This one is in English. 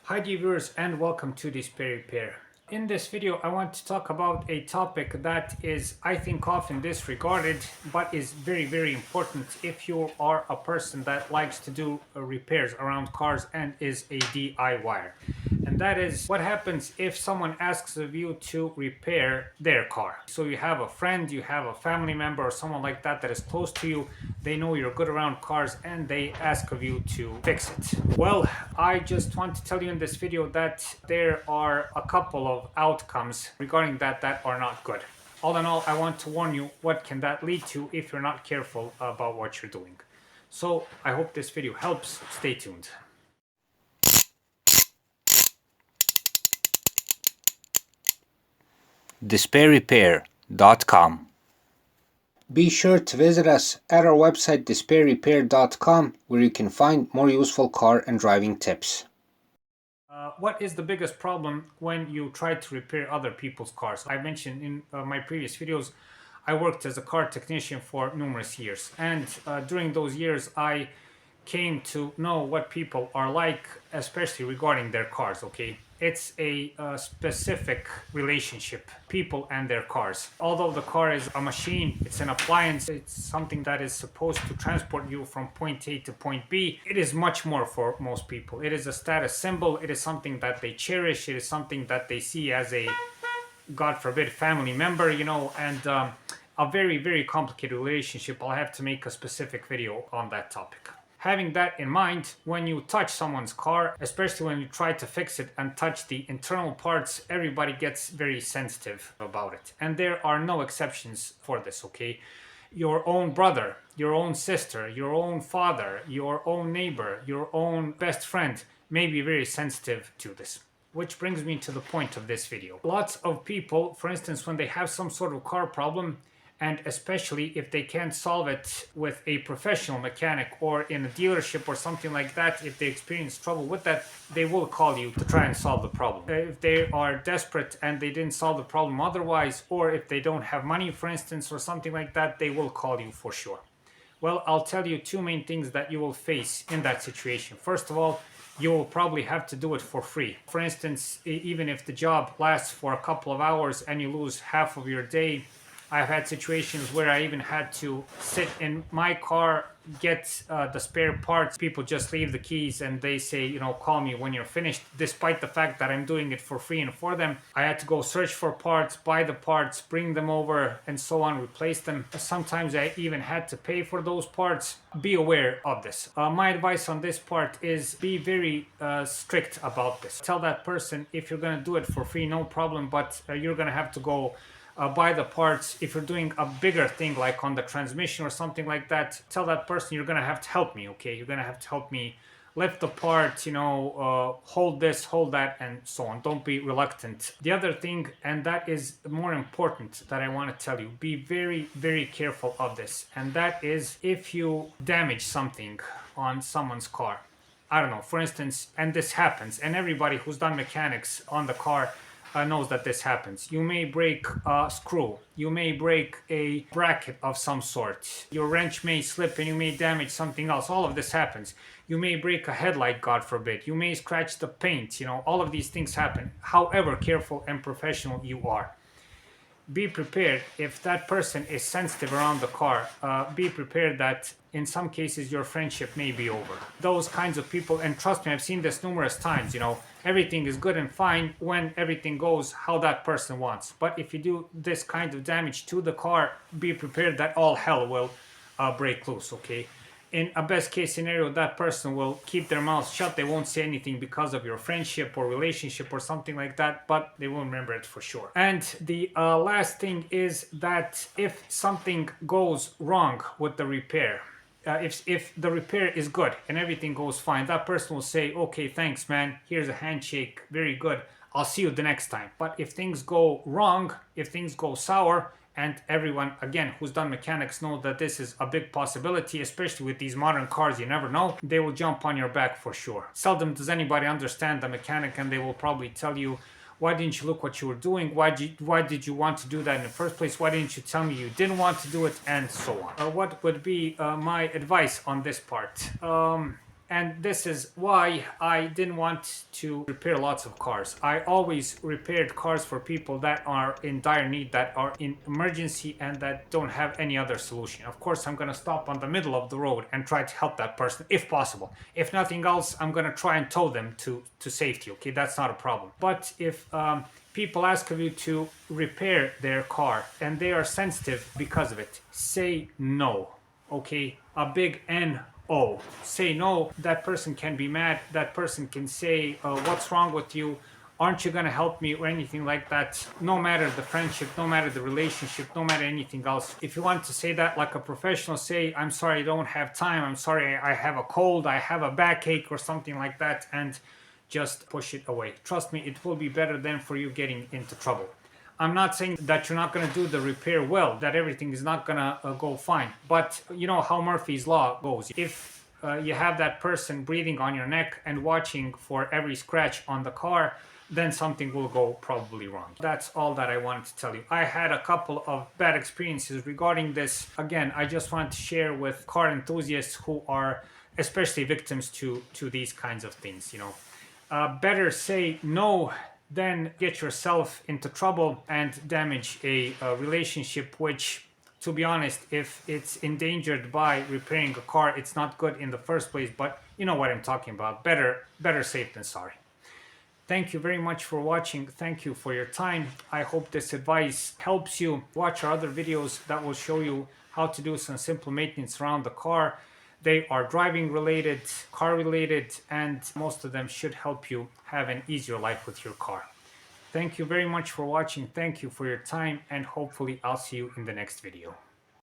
Hi dear viewers and welcome to Display Repair. In this video I want to talk about a topic that is I think often disregarded but is very important if you are a person that likes to do repairs around cars and is a DIYer. And that is what happens if someone asks of you to repair their car. So you have a friend, you have a family member or someone like that that is close to you, they know you're good around cars and they ask of you to fix it. Well, I just want to tell you in this video that there are a couple of outcomes regarding that are not good. All in all, I want to warn you what can that lead to if you're not careful about what you're doing. So I hope this video helps. Stay tuned. DespairRepair.com. Be sure to visit us at our website DespairRepair.com, where you can find more useful car and driving tips. What is the biggest problem when you try to repair other people's cars? I mentioned in my previous videos, I worked as a car technician for numerous years, and during those years I came to know what people are like, especially regarding their cars. Okay, it's a specific relationship, people and their cars. Although the car is a machine, it's an appliance, it's something that is supposed to transport you from point A to point B. It is much more for most people. It is a status symbol, it is something that they cherish, it is something that they see as a, God forbid, family member, and a very complicated relationship. I'll have to make a specific video on that topic. Having that in mind, when you touch someone's car, especially when you try to fix it and touch the internal parts, everybody gets very sensitive about it. And there are no exceptions for this, okay? Your own brother, your own sister, your own father, your own neighbor, your own best friend may be very sensitive to this. Which brings me to the point of this video. Lots of people, for instance, when they have some sort of car problem, and especially if they can't solve it with a professional mechanic or in a dealership or something like that, if they experience trouble with that, they will call you to try and solve the problem. If they are desperate and they didn't solve the problem otherwise, or if they don't have money, for instance, or something like that, they will call you for sure. Well, I'll tell you two main things that you will face in that situation. First of all, you will probably have to do it for free. For instance, even if the job lasts for a couple of hours and you lose half of your day, I've had situations where I even had to sit in my car, get the spare parts. People just leave the keys and they say, call me when you're finished. Despite the fact that I'm doing it for free and for them, I had to go search for parts, buy the parts, bring them over, and so on, replace them. Sometimes I even had to pay for those parts. Be aware of this. My advice on this part is be very strict about this. Tell that person, if you're going to do it for free, no problem, but you're going to have to go buy the parts. If you're doing a bigger thing like on the transmission or something like that, tell that person you're gonna have to help me, okay? You're gonna have to help me lift the part, hold this, hold that, and so on. Don't be reluctant. The other thing, and that is more important, that I want to tell you, be very careful of this, and that is if you damage something on someone's car. I don't know, for instance, and this happens, and everybody who's done mechanics on the car knows that this happens. You may break a screw, you may break a bracket of some sort, your wrench may slip and you may damage something else. All of this happens. You may break a headlight, God forbid. You may scratch the paint. All of these things happen. However careful and professional you are, be prepared if that person is sensitive around the car. Be prepared that in some cases your friendship may be over. Those kinds of people, and trust me, I've seen this numerous times, everything is good and fine when everything goes how that person wants. But if you do this kind of damage to the car, be prepared that all hell will break loose, okay? In a best case scenario, that person will keep their mouth shut. They won't say anything because of your friendship or relationship or something like that, but they will remember it for sure. And the last thing is that if something goes wrong with the repair, if the repair is good and everything goes fine, that person will say, okay, thanks, man. Here's a handshake. Very good. I'll see you the next time. But if things go wrong, if things go sour, and everyone, again, who's done mechanics know that this is a big possibility, especially with these modern cars, you never know. They will jump on your back for sure. Seldom does anybody understand the mechanic, and they will probably tell you, why didn't you look what you were doing? Why did you want to do that in the first place? Why didn't you tell me you didn't want to do it? And so on. What would be my advice on this part? And this is why I didn't want to repair lots of cars. I always repaired cars for people that are in dire need, that are in emergency, and that don't have any other solution. Of course, I'm going to stop on the middle of the road and try to help that person if possible. If nothing else, I'm going to try and tow them to safety. Okay, that's not a problem. But if people ask of you to repair their car and they are sensitive because of it, say no. Okay, a big No. Say no. That person can be mad. That person can say, what's wrong with you? Aren't you going to help me, or anything like that? No matter the friendship, no matter the relationship, no matter anything else. If you want to say that like a professional, say, I'm sorry, I don't have time. I'm sorry, I have a cold. I have a backache or something like that. And just push it away. Trust me, it will be better than for you getting into trouble. I'm not saying that you're not going to do the repair well, that everything is not going to go fine. But you know how Murphy's Law goes. If you have that person breathing on your neck and watching for every scratch on the car, then something will go probably wrong. That's all that I wanted to tell you. I had a couple of bad experiences regarding this. Again, I just want to share with car enthusiasts who are especially victims to these kinds of things, you know. Better say no than get yourself into trouble and damage a relationship, which, to be honest, if it's endangered by repairing a car, it's not good in the first place. But you know what I'm talking about. Better safe than sorry. Thank you very much for watching. Thank you for your time. I hope this advice helps you. Watch our other videos that will show you how to do some simple maintenance around the car. They are driving related, car related, and most of them should help you have an easier life with your car. Thank you very much for watching. Thank you for your time, and hopefully I'll see you in the next video.